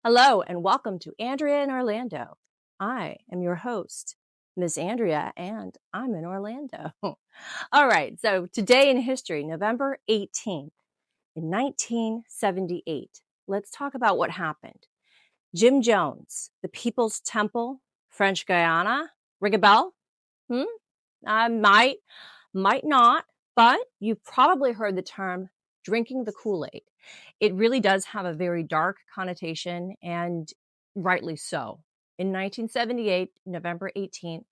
Hello and welcome to Andrea in Orlando. I am your host, Miss Andrea, and I'm in Orlando. All right, so today in history, November 18th, in 1978, let's talk about what happened. Jim Jones, the People's Temple, French Guiana, ring a bell? Hmm? Might not, but you've probably heard the term drinking the Kool-Aid. It really does have a very dark connotation, and rightly so. In 1978, November 18th,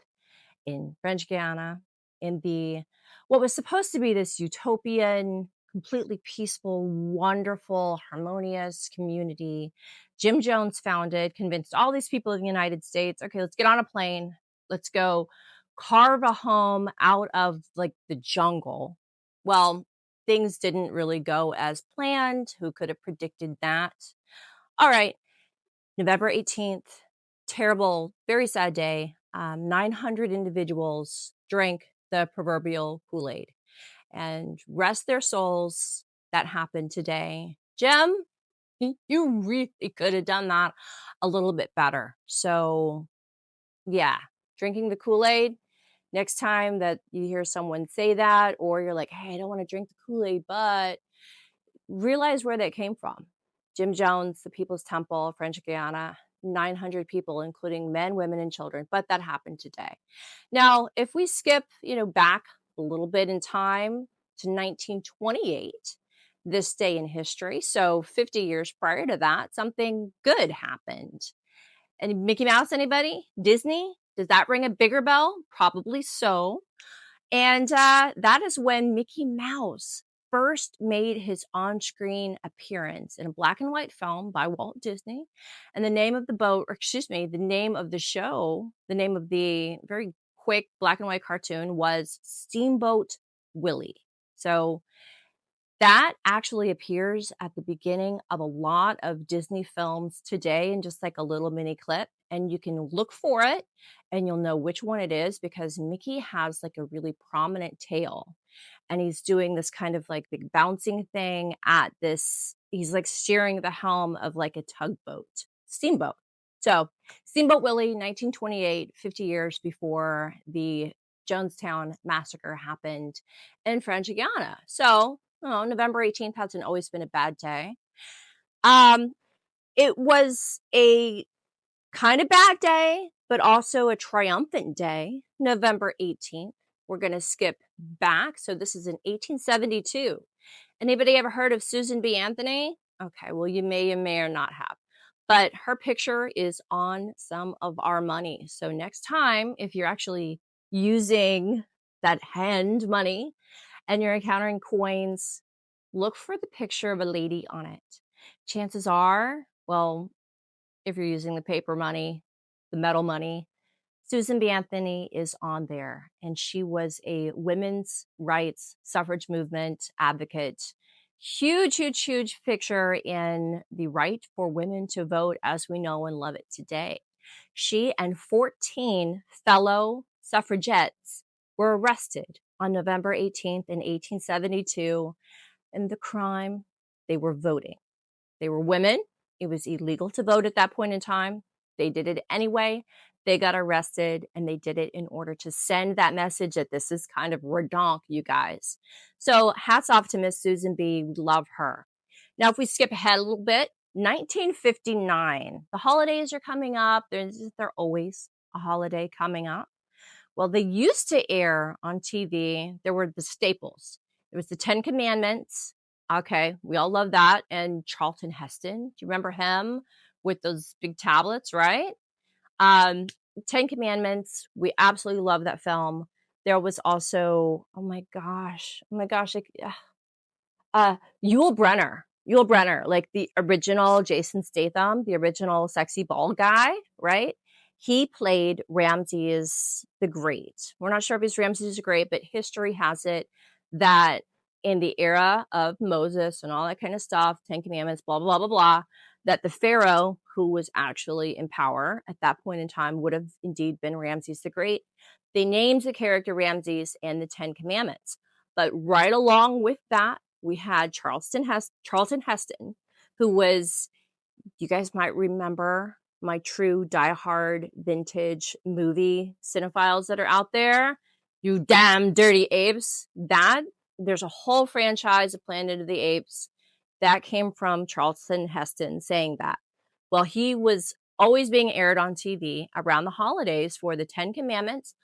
in French Guiana, in the what was supposed to be this utopian, completely peaceful, wonderful, harmonious community, Jim Jones founded, convinced all these people in the United States, okay, let's get on a plane, let's go carve a home out of like the jungle. Well, things didn't really go as planned. Who could have predicted that? All right, November 18th, terrible, very sad day. 900 individuals drank the proverbial Kool-Aid and rest their souls. That happened today. Jim, you really could have done that a little bit better. So, yeah, drinking the Kool-Aid. Next time that you hear someone say that, or you're like, hey, I don't want to drink the Kool-Aid, but realize where that came from. Jim Jones, the People's Temple, French Guiana, 900 people, including men, women, and children. But that happened today. Now, if we skip, back a little bit in time to 1928, this day in history, so 50 years prior to that, something good happened. And Mickey Mouse, anybody? Disney? Does that ring a bigger bell? Probably so. And that is when Mickey Mouse first made his on-screen appearance in a black and white film by Walt Disney. And the name of the boat, or excuse me, the name of the show, the name of the very quick black and white cartoon was Steamboat Willie. So that actually appears at the beginning of a lot of Disney films today in just like a little mini clip. And you can look for it and you'll know which one it is because Mickey has like a really prominent tail. And he's doing this kind of like big bouncing thing at this. He's like steering the helm of like a tugboat, steamboat. So, Steamboat Willie, 1928, 50 years before the Jonestown massacre happened in French Guiana. So, November 18th hasn't always been a bad day. Um, it was a kind of bad day, but also a triumphant day, November 18th. We're going to skip back. So this is in 1872. Anybody ever heard of Susan B. Anthony? Okay, well, you may or not have. But her picture is on some of our money. So next time, if you're actually using that hand money and you're encountering coins, look for the picture of a lady on it. Chances are, well, if you're using the paper money, the metal money, Susan B. Anthony is on there, and she was a women's rights suffrage movement advocate. Huge, huge, huge picture in the right for women to vote as we know and love it today. She and 14 fellow suffragettes were arrested on November 18th in 1872. And the crime, they were voting. They were women. It was illegal to vote at that point in time. They did it anyway. They got arrested, and they did it in order to send that message that this is kind of redonk, you guys. So hats off to Miss Susan B. We love her. Now, if we skip ahead a little bit, 1959. The holidays are coming up. There's always a holiday coming up. Well, they used to air on TV. There were the staples. There was the 10 Commandments. Okay, we all love that. And Charlton Heston. Do you remember him with those big tablets, right? 10 Commandments. We absolutely love that film. There was also, like, Yul Brenner, like the original Jason Statham, the original sexy bald guy, right? He played Ramses the Great. We're not sure if he's Ramses the Great, but history has it that in the era of Moses and all that kind of stuff, 10 Commandments, blah, blah, blah, blah, blah, that the Pharaoh who was actually in power at that point in time would have indeed been Ramses the Great. They named the character Ramses and the 10 Commandments. But right along with that, we had Charlton Heston, who was You guys might remember my true diehard vintage movie cinephiles that are out there. You damn dirty apes. That there's a whole franchise of Planet of the Apes that came from Charlton Heston saying that. Well, he was always being aired on TV around the holidays for the Ten Commandments,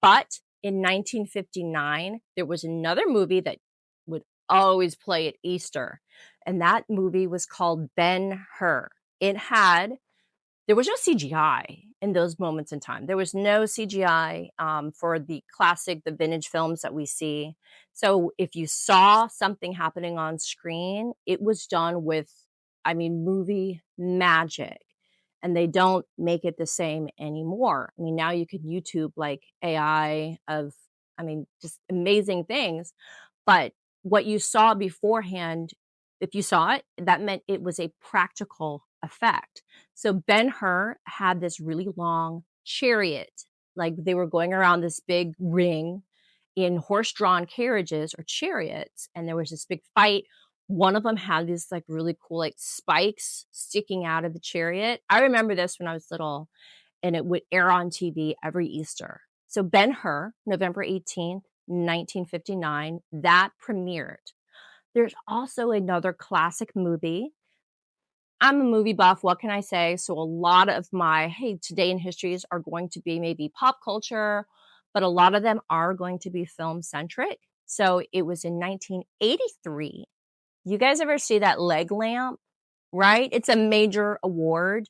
but in 1959, there was another movie that would always play at Easter, and that movie was called Ben-Hur. It had there was no CGI in those moments in time. There was no CGI for the classic, the vintage films that we see. So if you saw something happening on screen, it was done with, I mean, movie magic. And they don't make it the same anymore. I mean, now you can YouTube like AI of, I mean, just amazing things. But what you saw beforehand, if you saw it, that meant it was a practical effect. So Ben-Hur had this really long chariot, like they were going around this big ring in horse-drawn carriages or chariots, and there was this big fight. One of them had these like really cool like spikes sticking out of the chariot. I remember this when I was little, and it would air on TV every Easter. So Ben-Hur, November 18th, 1959, that premiered. There's also another classic movie. I'm a movie buff, what can I say? So a lot of my, hey, today in histories are going to be maybe pop culture, but a lot of them are going to be film centric. So it was in 1983. You guys ever see that leg lamp? Right? It's a major award.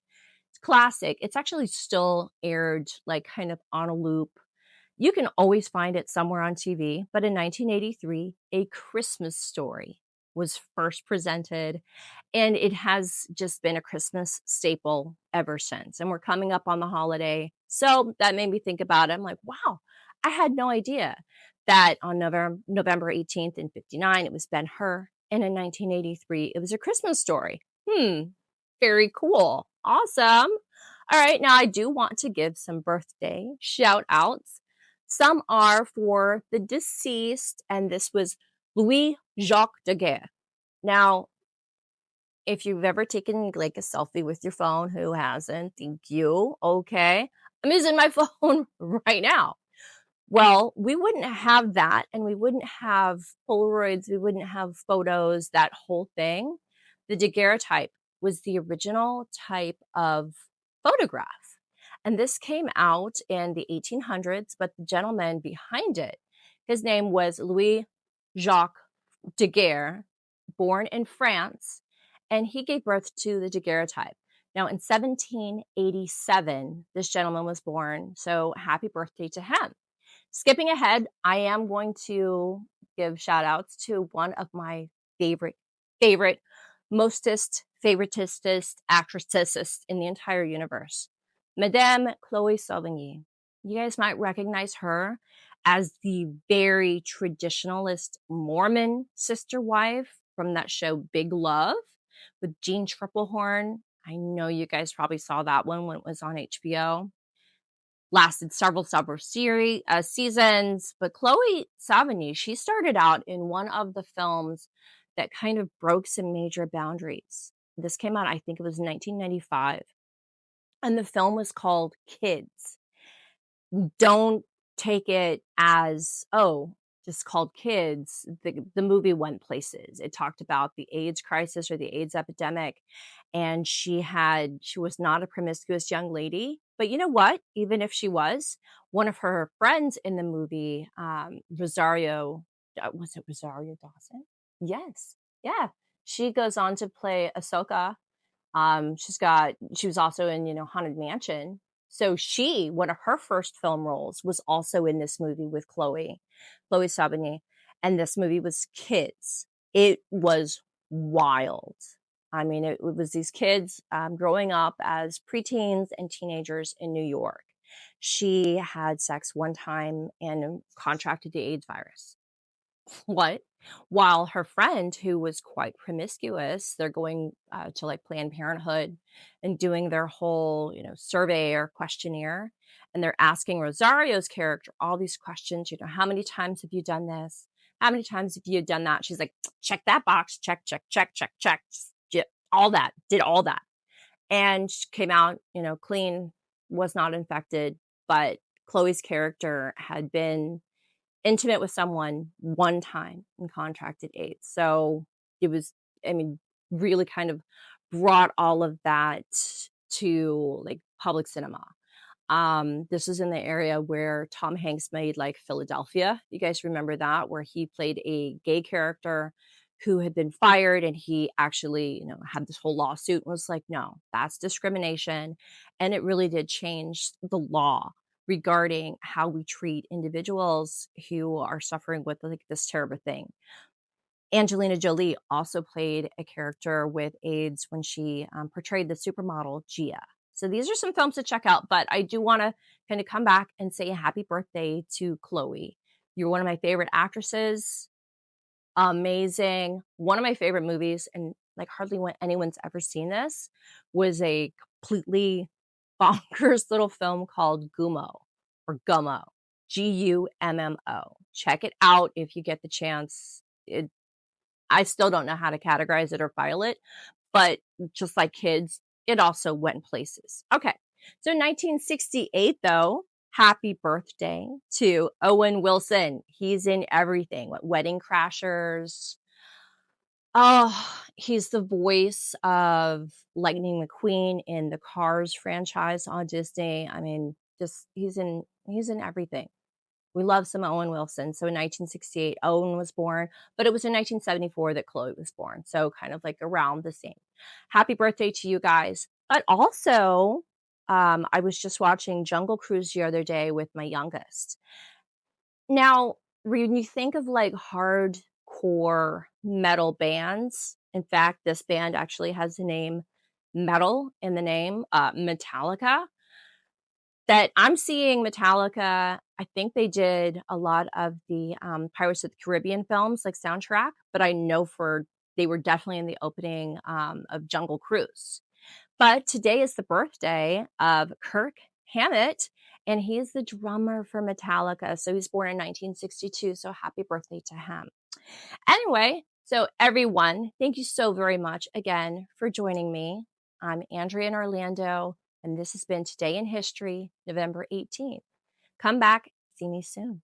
It's classic. It's actually still aired like kind of on a loop. You can always find it somewhere on TV, but in 1983, A Christmas Story was first presented, and it has just been a Christmas staple ever since. And we're coming up on the holiday. So that made me think about it. I'm like, wow, I had no idea that on November 18th in 59, it was Ben-Hur. And in 1983, it was A Christmas Story. Very cool. Awesome. All right. Now, I do want to give some birthday shout outs. Some are for the deceased, and this was Louis Jacques Daguerre. Now, if you've ever taken like a selfie with your phone, who hasn't? Thank you. Okay. I'm using my phone right now. Well, we wouldn't have that, and we wouldn't have Polaroids, we wouldn't have photos, that whole thing. The daguerreotype was the original type of photograph. And this came out in the 1800s, but the gentleman behind it, his name was Louis Jacques Daguerre, born in France, and he gave birth to the daguerreotype. Now, in 1787, this gentleman was born, so happy birthday to him. Skipping ahead, I am going to give shout outs to one of my favorite, mostest, favoritistest actresses in the entire universe, Madame Chloe Sevigny. You guys might recognize her as the very traditionalist Mormon sister wife from that show Big Love with Jean Triplehorn. I know you guys probably saw that one when it was on HBO. Lasted several seasons, but Chloe Sevigny, she started out in one of the films that kind of broke some major boundaries. This came out, I think it was 1995, and the film was called Kids. Don't take it as, oh, just called Kids. The movie went places. It talked about the AIDS crisis or the AIDS epidemic, and she was not a promiscuous young lady. But you know what? Even if she was, one of her friends in the movie, Rosario, was it Rosario Dawson? Yes. Yeah. She goes on to play Ahsoka. She was also in, Haunted Mansion. So one of her first film roles was also in this movie with Chloe Sevigny. And this movie was Kids. It was wild. I mean, it was these kids growing up as preteens and teenagers in New York. She had sex one time and contracted the AIDS virus. What? While her friend, who was quite promiscuous, they're going to like Planned Parenthood and doing their whole, survey or questionnaire. And they're asking Rosario's character all these questions. How many times have you done this? How many times have you done that? She's like, check that box, check, check, check, check, check. All that, did all that. and she came out, clean, was not infected, but Chloe's character had been intimate with someone one time and contracted AIDS. So it was, I mean, really kind of brought all of that to like public cinema. This is in the area where Tom Hanks made like Philadelphia. You guys remember that, where he played a gay character who had been fired, and he actually, had this whole lawsuit and was like, no, that's discrimination. And it really did change the law regarding how we treat individuals who are suffering with like this terrible thing. Angelina Jolie also played a character with AIDS when she portrayed the supermodel Gia. So these are some films to check out, but I do want to kind of come back and say happy birthday to Chloe. You're one of my favorite actresses. Amazing. One of my favorite movies, and like hardly anyone's ever seen this, was a completely bonkers little film called Gummo or Gummo, Gummo. Check it out if you get the chance. I still don't know how to categorize it or file it, but just like kids, it also went places. Okay. So 1968, though, happy birthday to Owen Wilson. He's in everything. What, Wedding Crashers. Oh, he's the voice of Lightning McQueen in the Cars franchise on Disney. I mean, just he's in everything. We love some Owen Wilson. So in 1968, Owen was born, but it was in 1974 that Chloe was born. So kind of like around the same. Happy birthday to you guys. But also, I was just watching Jungle Cruise the other day with my youngest. Now, when you think of like hardcore metal bands, in fact, this band actually has the name metal in the name, Metallica. That I'm seeing Metallica, I think they did a lot of the, Pirates of the Caribbean films, like, soundtrack, but I know they were definitely in the opening, of Jungle Cruise. But today is the birthday of Kirk Hammett, and he's the drummer for Metallica, so he's born in 1962, so happy birthday to him. Anyway, so everyone, thank you so very much again for joining me. I'm Andrea in Orlando, and this has been Today in History, November 18th. Come back, see me soon.